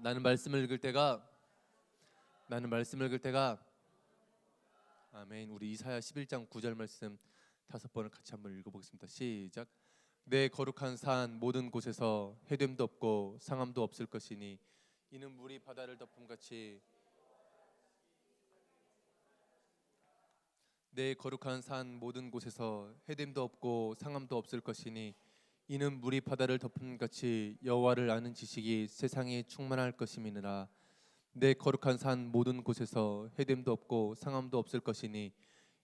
나는 말씀을 읽을 때가 아멘. 우리 이사야 11장 9절 말씀 5번을 같이 한번 읽어보겠습니다. 시작. 내 거룩한 산 모든 곳에서 해됨도 없고 상함도 없을 것이니 이는 물이 바다를 덮음같이 내 거룩한 산 모든 곳에서 해됨도 없고 상함도 없을 것이니 이는 물이 바다를 덮음같이 여호와를 아는 지식이 세상에 충만할 것임이니라. 내 거룩한 산 모든 곳에서 해됨도 없고 상함도 없을 것이니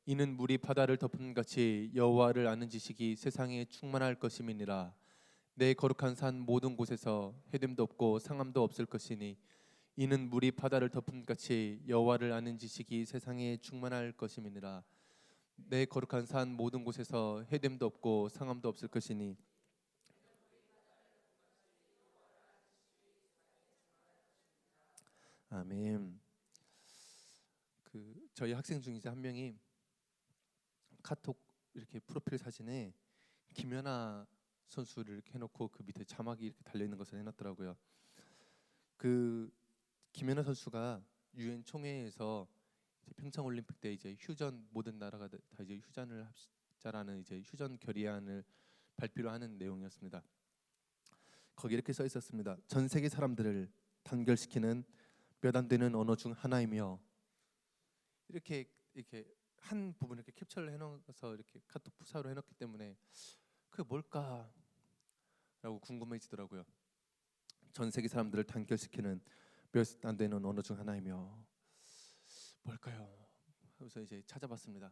이는 물이 바다를 덮음같이 여호와를 아는 지식이 세상에 충만할 것임이니라. 내 거룩한 산 모든 곳에서 해됨도 없고 상함도 없을 것이니 이는 물이 바다를 덮음같이 여호와를 아는 지식이 세상에 충만할 것임이니라. 내 거룩한 산 모든 곳에서 해됨도 없고 상함도 없을 것이니 아멘. 저희 학생 중이자 한 명이 카톡 이렇게 프로필 사진에 김연아 선수를 이렇게 해놓고 그 밑에 자막이 이렇게 달려 있는 것을 해놨더라고요. 그 김연아 선수가 유엔 총회에서 평창 올림픽 때 이제 휴전 모든 나라가 다 이제 휴전을 합자라는 이제 휴전 결의안을 발표를 하는 내용이었습니다. 거기 이렇게 써 있었습니다. 전 세계 사람들을 단결시키는 몇 안 되는 언어 중 하나이며 이렇게 한 부분 이렇게 캡처를 해놓아서 이렇게 카톡 부사로 해놓기 때문에 그게 뭘까라고 궁금해지더라고요. 전 세계 사람들을 단결시키는 몇 안 되는 언어 중 하나이며 뭘까요? 그래서 이제 찾아봤습니다.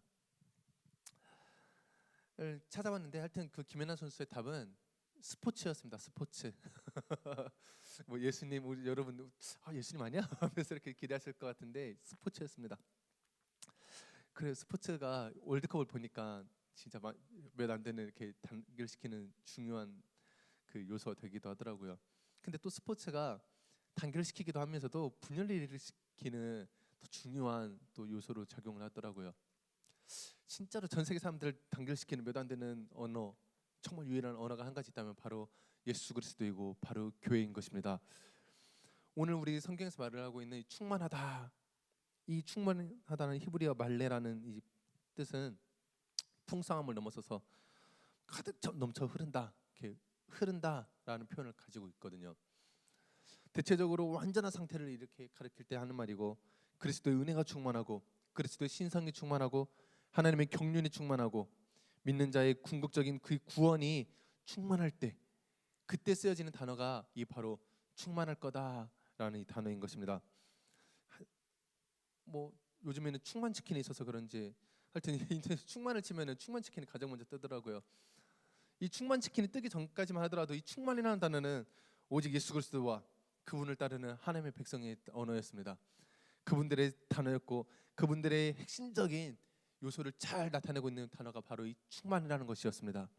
찾아봤는데 하여튼 그 김연아 선수의 답은 스포츠였습니다. 스포츠. 뭐 예수님 우리 여러분 예수님 아니야? 하면서 이렇게 기대하실 것 같은데 스포츠였습니다. 그래 스포츠가 월드컵을 보니까 진짜 몇 안 되는 이렇게 단결시키는 중요한 그 요소가 되기도 하더라고요. 근데 또 스포츠가 단결시키기도 하면서도 분열을 일으키는 더 중요한 또 요소로 작용을 하더라고요. 진짜로 전 세계 사람들을 단결시키는 몇 안 되는 언어, 정말 유일한 언어가 한 가지 있다면 바로 예수 그리스도이고 바로 교회인 것입니다. 오늘 우리 성경에서 말을 하고 있는 이 충만하다, 이 충만하다는 히브리어 말레라는 이 뜻은 풍성함을 넘어서서 가득 넘쳐 흐른다, 이렇게 흐른다라는 표현을 가지고 있거든요. 대체적으로 완전한 상태를 이렇게 가리킬 때 하는 말이고 그리스도의 은혜가 충만하고 그리스도의 신성이 충만하고 하나님의 경륜이 충만하고 믿는 자의 궁극적인 그 구원이 충만할 때 그때 쓰여지는 단어가 이 바로 충만할 거다라는 이 단어인 것입니다. 뭐 요즘에는 충만 치킨이 있어서 그런지 하여튼 인터넷 충만을 치면은 충만 치킨이 가장 먼저 뜨더라고요. 이 충만 치킨이 뜨기 전까지만 하더라도 이 충만이라는 단어는 오직 예수 그리스도와 그분을 따르는 하나님의 백성의 언어였습니다. 그분들의 단어였고 그분들의 핵심적인 요소를 잘 나타내고 있는 단어가 바로 이 충만이라는 것이었습니다.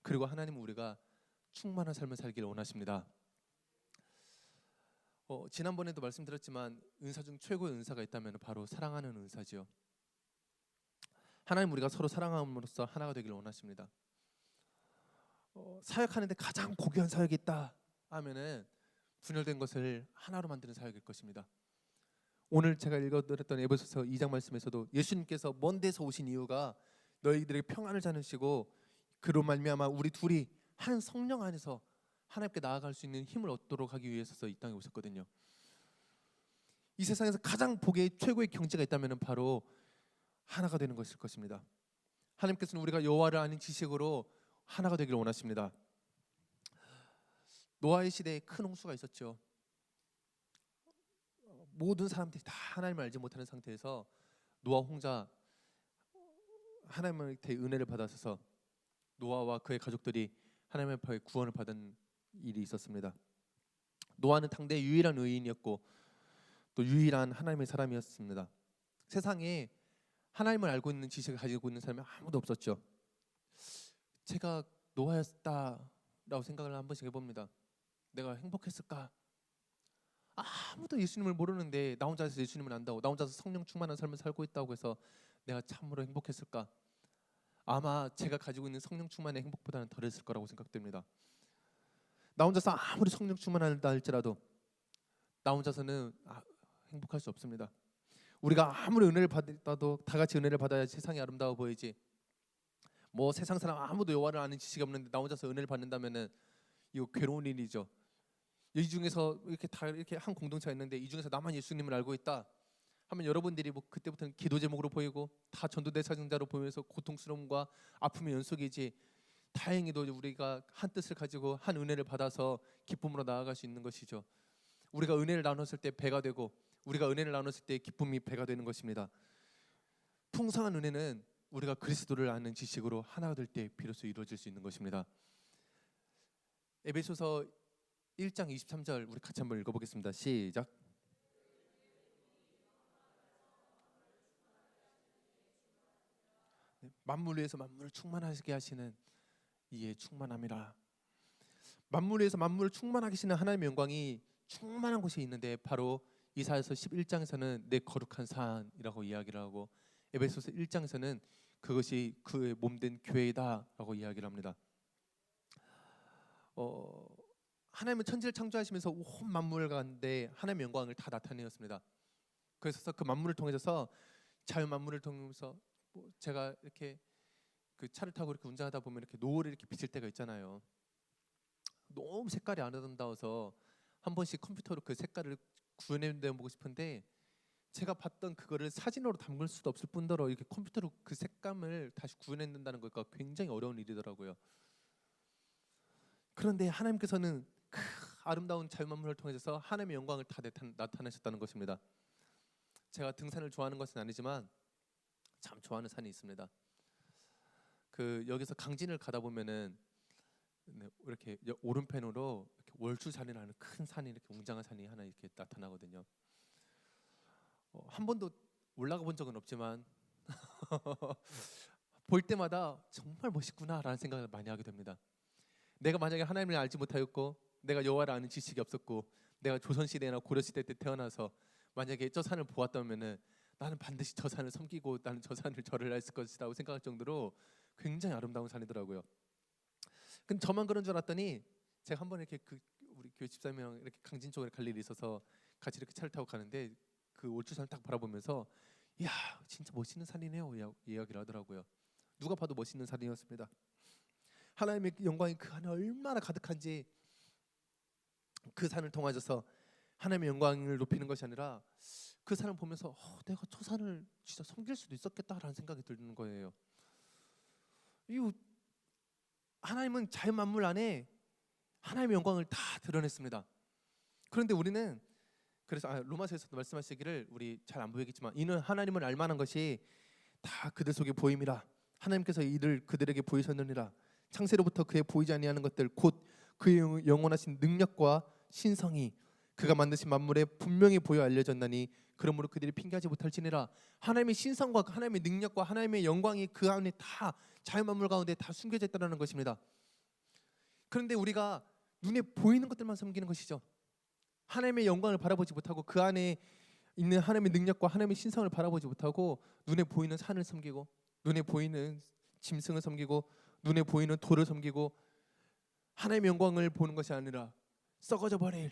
그리고 하나님은 우리가 충만한 삶을 살기를 원하십니다. 지난번에도 말씀드렸지만 은사 중 최고의 은사가 있다면 바로 사랑하는 은사지요. 하나님 우리가 서로 사랑함으로써 하나가 되기를 원하십니다. 사역하는데 가장 고귀한 사역이 있다 하면은 분열된 것을 하나로 만드는 사역일 것입니다. 오늘 제가 읽어드렸던 에베소서 2장 말씀에서도 예수님께서 먼 데서 오신 이유가 너희들에게 평안을 자누시고 그로 말미암아 우리 둘이 한 성령 안에서 하나님께 나아갈 수 있는 힘을 얻도록 하기 위해서 이 땅에 오셨거든요. 이 세상에서 가장 보기에 최고의 경지가 있다면 바로 하나가 되는 것일 것입니다. 하나님께서는 우리가 여호와를 아는 지식으로 하나가 되기를 원하십니다. 노아의 시대에 큰 홍수가 있었죠. 모든 사람들이 다 하나님을 알지 못하는 상태에서 노아 혼자 하나님한테 은혜를 받아서 노아와 그의 가족들이 하나님의 앞에 구원을 받은 일이 있었습니다. 노아는 당대 유일한 의인이었고 또 유일한 하나님의 사람이었습니다. 세상에 하나님을 알고 있는 지식을 가지고 있는 사람이 아무도 없었죠. 제가 노아였다라고 생각을 한 번씩 해봅니다. 내가 행복했을까? 아무도 예수님을 모르는데 나 혼자서 예수님을 안다고 나 혼자서 성령 충만한 삶을 살고 있다고 해서 내가 참으로 행복했을까? 아마 제가 가지고 있는 성령 충만의 행복보다는 덜했을 거라고 생각됩니다. 나 혼자서 아무리 성령 충만하다 할지라도 나 혼자서는 행복할 수 없습니다. 우리가 아무리 은혜를 받아도 다 같이 은혜를 받아야 세상이 아름다워 보이지. 뭐 세상 사람 아무도 여호와를 아는 지식이 없는데 나 혼자서 은혜를 받는다면은 이거 괴로운 일이죠. 이 중에서 이렇게 다 이렇게 한 공동체가 있는데 이 중에서 나만 예수님을 알고 있다 하면 여러분들이 뭐 그때부터는 기도 제목으로 보이고 다 전도대 사정자로 보면서 고통스러움과 아픔의 연속이지. 다행히도 우리가 한 뜻을 가지고 한 은혜를 받아서 기쁨으로 나아갈 수 있는 것이죠. 우리가 은혜를 나눴을 때 배가 되고 우리가 은혜를 나눴을 때 기쁨이 배가 되는 것입니다. 풍성한 은혜는 우리가 그리스도를 아는 지식으로 하나가 될 때 비로소 이루어질 수 있는 것입니다. 에베소서 1장 23절 우리 같이 한번 읽어보겠습니다. 시작. 만물 위에서 만물을 충만하게 하시는 이에 충만함이라. 만물 위에서 만물을 충만하게 하시는 하나님의 영광이 충만한 곳이 있는데 바로 이사야서 11장에서는 내 거룩한 산이라고 이야기를 하고 에베소서 1장에서는 그것이 그의 몸된 교회다라고 이야기를 합니다. 하나님은 천지를 창조하시면서 온 만물 가운데 하나님의 영광을 다 나타내었습니다. 그래서 그 만물을 통해서 자연 만물을 통해서 제가 이렇게 그 차를 타고 이렇게 운전하다 보면 이렇게 노을이 이렇게 비칠 때가 있잖아요. 너무 색깔이 아름다워서 한 번씩 컴퓨터로 그 색깔을 구현해 보고 싶은데 제가 봤던 그거를 사진으로 담을 수도 없을 뿐더러 이렇게 컴퓨터로 그 색감을 다시 구현해낸다는 것과 굉장히 어려운 일이더라고요. 그런데 하나님께서는 그 아름다운 자연만물을 통해서 하나님의 영광을 다 나타내셨다는 것입니다. 제가 등산을 좋아하는 것은 아니지만 참 좋아하는 산이 있습니다. 그 여기서 강진을 가다 보면은 이렇게 오른편으로 이렇게 월주산이라는 큰 산이 이렇게 웅장한 산이 하나 이렇게 나타나거든요. 한 번도 올라가 본 적은 없지만 볼 때마다 정말 멋있구나라는 생각을 많이 하게 됩니다. 내가 만약에 하나님을 알지 못하였고 내가 여호와를 아는 지식이 없었고 내가 조선시대나 고려시대 때 태어나서 만약에 저 산을 보았다면은 나는 반드시 저 산을 섬기고 나는 저 산을 절을 했을 것이라고 생각할 정도로 굉장히 아름다운 산이더라고요. 근데 저만 그런 줄 알았더니 제가 한번 이렇게 우리 교회 집사님이랑 이렇게 강진 쪽에 갈 일이 있어서 같이 이렇게 차를 타고 가는데 그 올주산을 딱 바라보면서 이야 진짜 멋있는 산이네요 이야기를 하더라고요. 누가 봐도 멋있는 산이었습니다. 하나님의 영광이 그 안에 얼마나 가득한지 그 산을 통하여서 하나님의 영광을 높이는 것이 아니라 그 산을 보면서 내가 저 산을 진짜 섬길 수도 있었겠다라는 생각이 드는 거예요. 이 하나님은 자연 만물 안에 하나님의 영광을 다 드러냈습니다. 그런데 우리는 그래서 로마서에서도 말씀하시기를 우리 잘 안 보이겠지만 이는 하나님을 알만한 것이 다 그들 속에 보임이라. 하나님께서 이를 그들에게 보이셨느니라. 창세로부터 그의 보이지 아니하는 것들 곧 그의 영원하신 능력과 신성이 그가 만드신 만물에 분명히 보여 알려졌나니 그러므로 그들이 핑계하지 못할지니라. 하나님의 신성과 하나님의 능력과 하나님의 영광이 그 안에 다 자연 만물 가운데 다 숨겨져 있다는 것입니다. 그런데 우리가 눈에 보이는 것들만 섬기는 것이죠. 하나님의 영광을 바라보지 못하고 그 안에 있는 하나님의 능력과 하나님의 신성을 바라보지 못하고 눈에 보이는 산을 섬기고 눈에 보이는 짐승을 섬기고 눈에 보이는 돌을 섬기고 하나님의 영광을 보는 것이 아니라 썩어져 버릴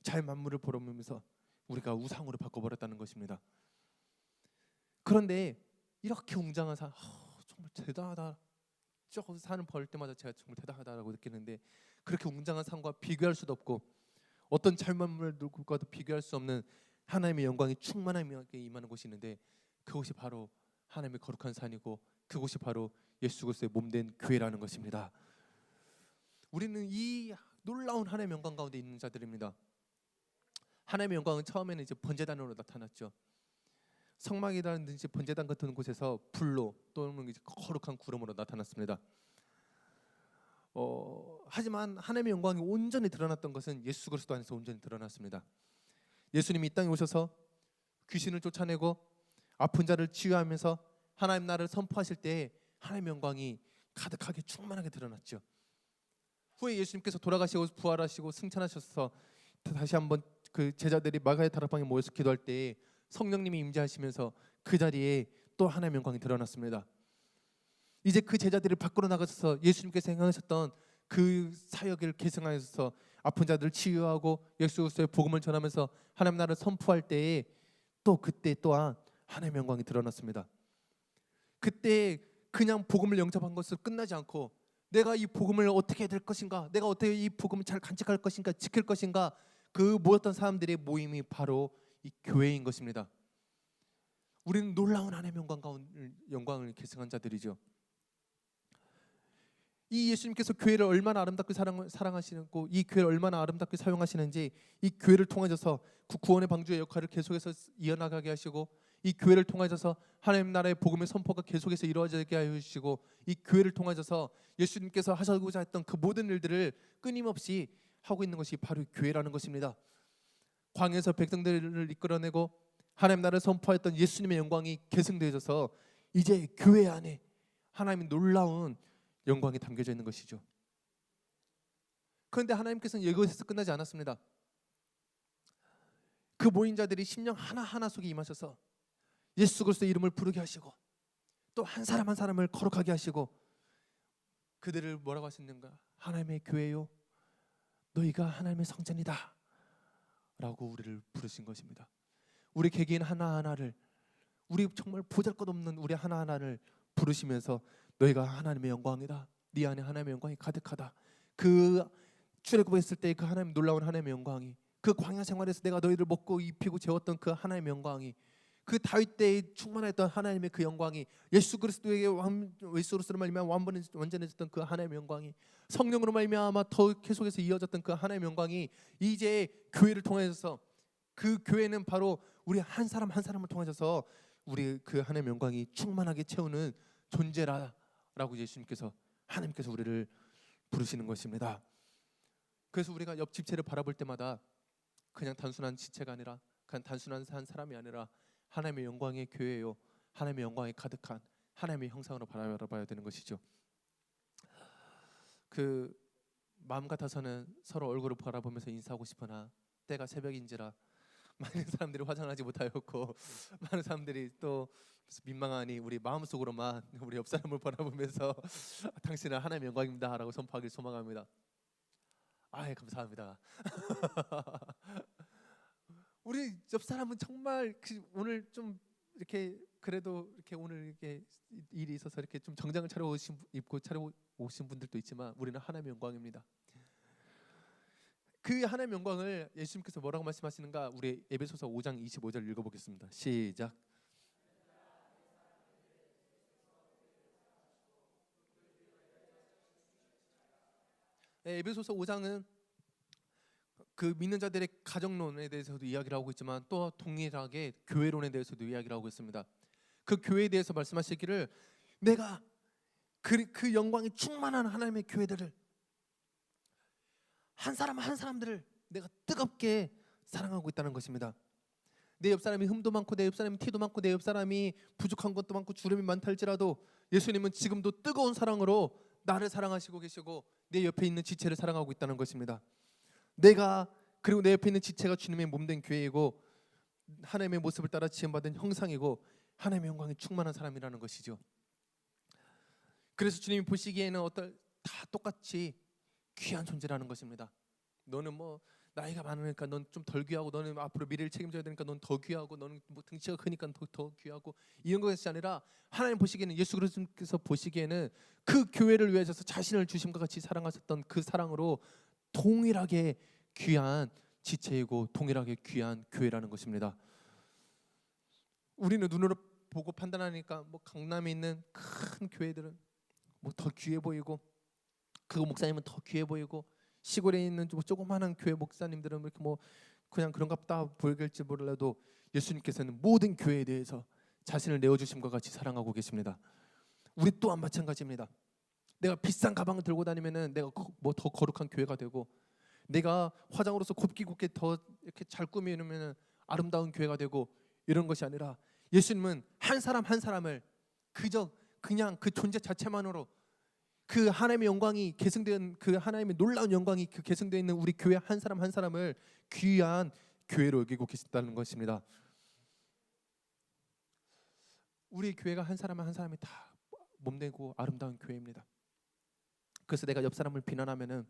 자연 만물을 보면서 우리가 우상으로 바꿔버렸다는 것입니다. 그런데 이렇게 웅장한 산 정말 대단하다. 저 산을 볼 때마다 제가 정말 대단하다고 느끼는데 그렇게 웅장한 산과 비교할 수도 없고 어떤 자연 만물들과도 비교할 수 없는 하나님의 영광이 충만하게 임하는 곳이 있는데 그곳이 바로 하나님의 거룩한 산이고 그곳이 바로 예수 그리스도의 몸된 교회라는 것입니다. 우리는 이 놀라운 하나님의 영광 가운데 있는 자들입니다. 하나님의 영광은 처음에는 이제 번제단으로 나타났죠. 성막이라든지 번제단 같은 곳에서 불로 또는 이제 거룩한 구름으로 나타났습니다. 하지만 하나님의 영광이 온전히 드러났던 것은 예수 그리스도 안에서 온전히 드러났습니다. 예수님이 이 땅에 오셔서 귀신을 쫓아내고 아픈 자를 치유하면서 하나님 나라를 선포하실 때 하나님의 영광이 가득하게 충만하게 드러났죠. 후에 예수님께서 돌아가시고 부활하시고 승천하셔서 다시 한번 그 제자들이 마가의 다락방에 모여서 기도할 때 성령님이 임재하시면서 그 자리에 또 하나님의 영광이 드러났습니다. 이제 그 제자들이 밖으로 나가서 예수님께서 행하셨던 그 사역을 계승하여서 아픈 자들을 치유하고 예수 그리스도의 복음을 전하면서 하나님 나라를 선포할 때에 또 그때 또한 하나님의 영광이 드러났습니다. 그때 그냥 복음을 영접한 것으로 끝나지 않고 내가 이 복음을 어떻게 해야 될 것인가, 내가 어떻게 이 복음을 잘 간직할 것인가, 지킬 것인가, 그 모였던 사람들의 모임이 바로 이 교회인 것입니다. 우리는 놀라운 하나님의 영광을 계승한 자들이죠. 이 예수님께서 교회를 얼마나 아름답게 사랑하시고 이 교회를 얼마나 아름답게 사용하시는지, 이 교회를 통하여서 구원의 방주의 역할을 계속해서 이어나가게 하시고, 이 교회를 통하여서 하나님 나라의 복음의 선포가 계속해서 이루어지게 하시고, 이 교회를 통하여서 예수님께서 하시고자 했던 그 모든 일들을 끊임없이 하고 있는 것이 바로 교회라는 것입니다. 광야에서 백성들을 이끌어내고 하나님 나라를 선포했던 예수님의 영광이 계승되어져서 이제 교회 안에 하나님의 놀라운 영광이 담겨져 있는 것이죠. 그런데 하나님께서는 이것에서 끝나지 않았습니다. 그 모인 자들이 심령 하나하나 속에 임하셔서 예수 그리스도의 이름을 부르게 하시고 또 한 사람 한 사람을 거룩하게 하시고 그들을 뭐라고 하셨는가? 하나님의 교회요, 너희가 하나님의 성전이다 라고 우리를 부르신 것입니다. 우리 개개인 하나하나를, 우리 정말 보잘것없는 우리 하나하나를 부르시면서 너희가 하나님의 영광이다, 네 안에 하나님의 영광이 가득하다. 그 출애굽했을 때 그 하나님 놀라운 하나님의 영광이, 그 광야 생활에서 내가 너희를 먹고 입히고 재웠던 그 하나님의 영광이, 그 다윗 때에 충만했던 하나님의 그 영광이, 예수 그리스도에게 예수 그리스도로 말미암아 완전해졌던 그 하나님의 영광이, 성령으로 말미암아 더 계속해서 이어졌던 그 하나님의 영광이 이제 교회를 통해서, 그 교회는 바로 우리 한 사람 한 사람을 통해서 우리 그 하나님의 영광이 충만하게 채우는 존재라라고 예수님께서, 하나님께서 우리를 부르시는 것입니다. 그래서 우리가 옆 집체를 바라볼 때마다 그냥 단순한 지체가 아니라, 그냥 단순한 한 사람이 아니라 하나님의 영광의 교회요, 하나님의 영광이 가득한 하나님의 형상으로 바라봐야 되는 것이죠. 그 마음 같아서는 서로 얼굴을 바라보면서 인사하고 싶으나 때가 새벽인지라 많은 사람들이 화장하지 못하였고 많은 사람들이 또 민망하니 우리 마음속으로만 우리 옆 사람을 바라보면서 당신은 하나님의 영광입니다 라고 선포하길 소망합니다. 아예 감사합니다. 우리 옆 사람은 정말 오늘 좀 이렇게 그래도 이렇게 오늘 이렇게 일이 있어서 이렇게 좀 정장을 입고 차려오신 분들도 있지만 우리는 하나님의 영광입니다. 그 하나님의 영광을 예수님께서 뭐라고 말씀하시는가? 우리 에베소서 5장 25절 읽어보겠습니다. 시작. 에베소서 5장은 그 믿는 자들의 가정론에 대해서도 이야기를 하고 있지만 또 동일하게 교회론에 대해서도 이야기를 하고 있습니다. 그 교회에 대해서 말씀하시기를 내가 그 영광이 충만한 하나님의 교회들을, 한 사람 한 사람들을 내가 뜨겁게 사랑하고 있다는 것입니다. 내 옆 사람이 흠도 많고 내 옆 사람이 티도 많고 내 옆 사람이 부족한 것도 많고 주름이 많다 할지라도 예수님은 지금도 뜨거운 사랑으로 나를 사랑하시고 계시고 내 옆에 있는 지체를 사랑하고 있다는 것입니다. 내가, 그리고 내 옆에 있는 지체가 주님의 몸된 교회이고 하나님의 모습을 따라 지음받은 형상이고 하나님의 영광이 충만한 사람이라는 것이죠. 그래서 주님이 보시기에는 다 똑같이 귀한 존재라는 것입니다. 너는 뭐 나이가 많으니까 넌 좀 덜 귀하고, 너는 앞으로 미래를 책임져야 되니까 넌 더 귀하고, 너는 뭐 등치가 크니까 더 귀하고, 이런 것이 아니라 하나님 보시기에는, 예수 그리스도께서 보시기에는 그 교회를 위해서 자신을 주심과 같이 사랑하셨던 그 사랑으로 동일하게 귀한 지체이고 동일하게 귀한 교회라는 것입니다. 우리는 눈으로 보고 판단하니까 뭐 강남에 있는 큰 교회들은 뭐 더 귀해 보이고, 그 목사님은 더 귀해 보이고, 시골에 있는 조그마한 교회 목사님들은 이렇게 뭐 그냥 그런가 보다 보일지 몰라도 예수님께서는 모든 교회에 대해서 자신을 내어주심과 같이 사랑하고 계십니다. 우리 또한 마찬가지입니다. 내가 비싼 가방을 들고 다니면은 내가 뭐 더 거룩한 교회가 되고, 내가 화장으로서 곱게 더 이렇게 잘 꾸미면은 아름다운 교회가 되고, 이런 것이 아니라 예수님은 한 사람 한 사람을 그냥 그 존재 자체만으로 그 하나님의 영광이 계승된, 그 하나님의 놀라운 영광이 그 계승되어 있는 우리 교회 한 사람 한 사람을 귀한 교회로 여기고 계신다는 것입니다. 우리 교회가 한 사람 한 사람이 다 몸되고 아름다운 교회입니다. 그래서 내가 옆 사람을 비난하면은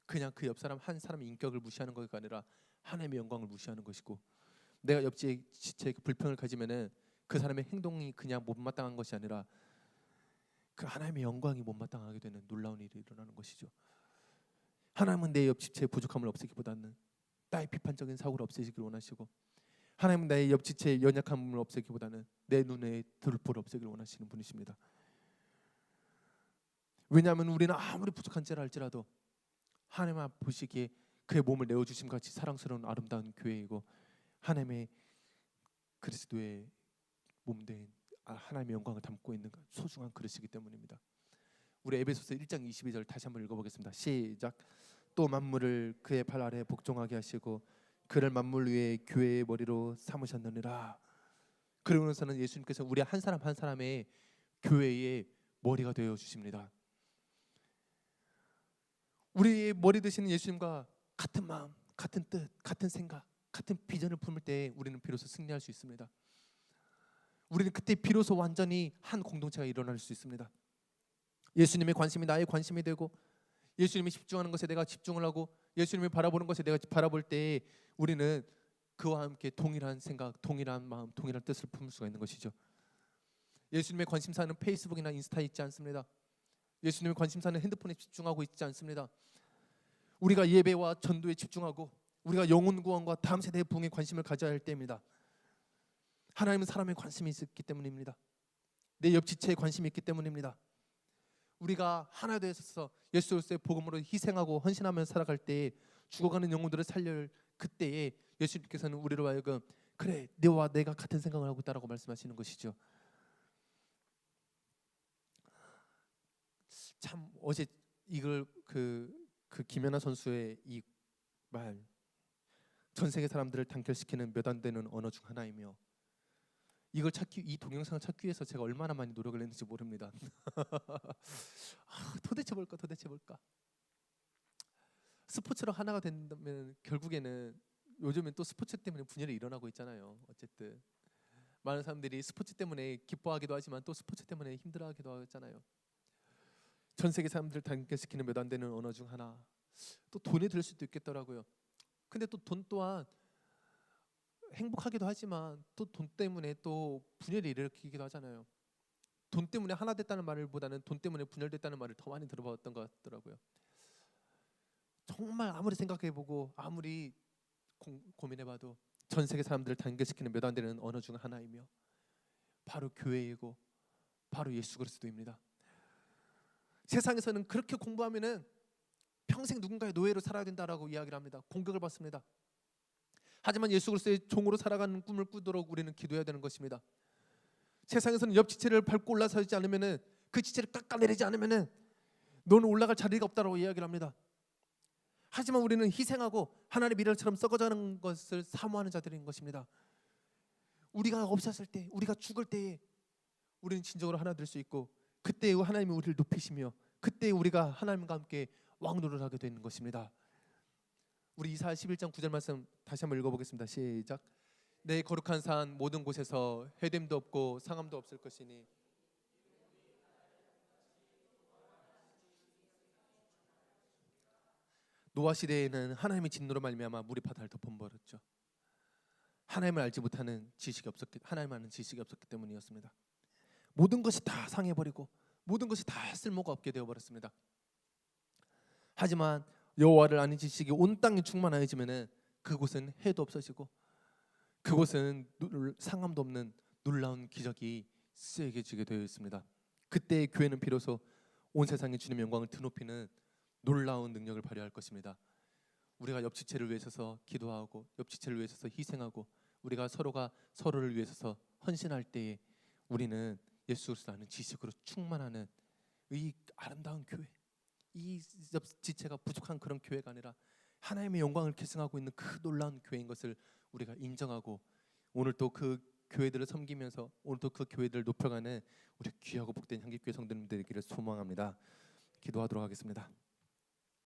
그냥 그 옆 사람 한 사람의 인격을 무시하는 것이 아니라 하나님의 영광을 무시하는 것이고, 내가 옆 지체에 불평을 가지면은 그 사람의 행동이 그냥 못마땅한 것이 아니라 그 하나님의 영광이 못마땅하게 되는 놀라운 일이 일어나는 것이죠. 하나님은 내 옆 지체의 부족함을 없애기보다는 나의 비판적인 사고를 없애시길 원하시고, 하나님은 나의 옆 지체의 연약함을 없애기보다는 내 눈에 들불을 없애기를 원하시는 분이십니다. 왜냐하면 우리는 아무리 부족한 죄라 할지라도 하나님 앞 보시기에 그의 몸을 내어주심 같이 사랑스러운 아름다운 교회이고, 하나님의 그리스도의 몸된 하나님의 영광을 담고 있는 소중한 그릇이기 때문입니다. 우리 에베소서 1장 22절 다시 한번 읽어보겠습니다. 시작. 또 만물을 그의 발 아래 복종하게 하시고 그를 만물 위에 교회의 머리로 삼으셨느니라. 그러면서는 예수님께서 우리 한 사람 한 사람의 교회의 머리가 되어 주십니다. 우리의 머리 되시는 예수님과 같은 마음, 같은 뜻, 같은 생각, 같은 비전을 품을 때 우리는 비로소 승리할 수 있습니다. 우리는 그때 비로소 완전히 한 공동체가 일어날 수 있습니다. 예수님의 관심이 나의 관심이 되고, 예수님이 집중하는 것에 내가 집중을 하고, 예수님이 바라보는 것에 내가 바라볼 때 우리는 그와 함께 동일한 생각, 동일한 마음, 동일한 뜻을 품을 수가 있는 것이죠. 예수님의 관심사는 페이스북이나 인스타에 있지 않습니다. 예수님의 관심사는 핸드폰에 집중하고 있지 않습니다. 우리가 예배와 전도에 집중하고 우리가 영혼 구원과 다음 세대의 부흥에 관심을 가져야 할 때입니다. 하나님은 사람의 관심이 있기 때문입니다. 내 옆 지체에 관심이 있기 때문입니다. 우리가 하나 되어서 예수 그리스도의 복음으로 희생하고 헌신하며 살아갈 때 죽어가는 영혼들을 살릴 그때에 예수님께서는 우리로 하여금 그래 너와 내가 같은 생각을 하고 있다라고 말씀하시는 것이죠. 참 어제 이걸 그 김연아 선수의 이 말, 전 세계 사람들을 단결시키는 몇 안 되는 언어 중 하나이며, 이걸 찾기, 이 동영상을 찾기 위해서 제가 얼마나 많이 노력을 했는지 모릅니다. 도대체 뭘까? 스포츠랑 하나가 된다면 결국에는 요즘엔 또 스포츠 때문에 분열이 일어나고 있잖아요. 어쨌든 많은 사람들이 스포츠 때문에 기뻐하기도 하지만 또 스포츠 때문에 힘들어하기도 하잖아요. 전 세계 사람들을 단결시키는 몇 안 되는 언어 중 하나, 또 돈이 들 수도 있겠더라고요. 근데 또 돈 또한 행복하기도 하지만 또 돈 때문에 또 분열을 일으키기도 하잖아요. 돈 때문에 하나 됐다는 말보다는 돈 때문에 분열됐다는 말을 더 많이 들어봤던 것 같더라고요. 정말 아무리 생각해보고 아무리 고민해봐도 전 세계 사람들을 단결시키는 몇 안 되는 언어 중 하나이며 바로 교회이고 바로 예수 그리스도입니다. 세상에서는 그렇게 공부하면은 평생 누군가의 노예로 살아야 된다라고 이야기를 합니다. 공격을 받습니다. 하지만 예수 그리스도의 종으로 살아가는 꿈을 꾸도록 우리는 기도해야 되는 것입니다. 세상에서는 옆 지체를 밟고 올라서지 않으면은, 그 지체를 깎아내리지 않으면은 너는 올라갈 자리가 없다라고 이야기를 합니다. 하지만 우리는 희생하고 하나님의 미래처럼 썩어가는 것을 사모하는 자들인 것입니다. 우리가 없었을 때, 우리가 죽을 때에 우리는 진정으로 하나 될 수 있고, 그때 하나님이 우리를 높이시며 그때 우리가 하나님과 함께 왕노를 하게 되는 것입니다. 우리 이사야 11장 9절 말씀 다시 한번 읽어보겠습니다. 시작. 내 거룩한 산 모든 곳에서 해됨도 없고 상함도 없을 것이니 노아 시대에는 하나님의 진노로 말미암아 물이 바다를 덮어버렸죠. 하나님을 알지 못하는 지식이 없었기, 하나님 아는 지식이 없었기 때문이었습니다. 모든 것이 다 상해버리고 모든 것이 다 쓸모가 없게 되어버렸습니다. 하지만 여호와를 아는 지식이 온 땅에 충만하여지면은 그곳은 해도 없어지고 그곳은 상함도 없는 놀라운 기적이 쓰여지게 되어 있습니다. 그때 교회는 비로소 온 세상에 주님의 영광을 드높이는 놀라운 능력을 발휘할 것입니다. 우리가 옆 지체를 위해서 기도하고 옆 지체를 위해서 희생하고 우리가 서로가 서로를 위해서 헌신할 때에 우리는 예수 그리스도 아는 지식으로 충만하는 이 아름다운 교회, 이 옆 지체가 부족한 그런 교회가 아니라 하나님의 영광을 계승하고 있는 그 놀라운 교회인 것을 우리가 인정하고, 오늘 또 그 교회들을 섬기면서 오늘 또 그 교회들을 높여가는 우리 귀하고 복된 향기교회 성도님들 되기를 소망합니다. 기도하도록 하겠습니다.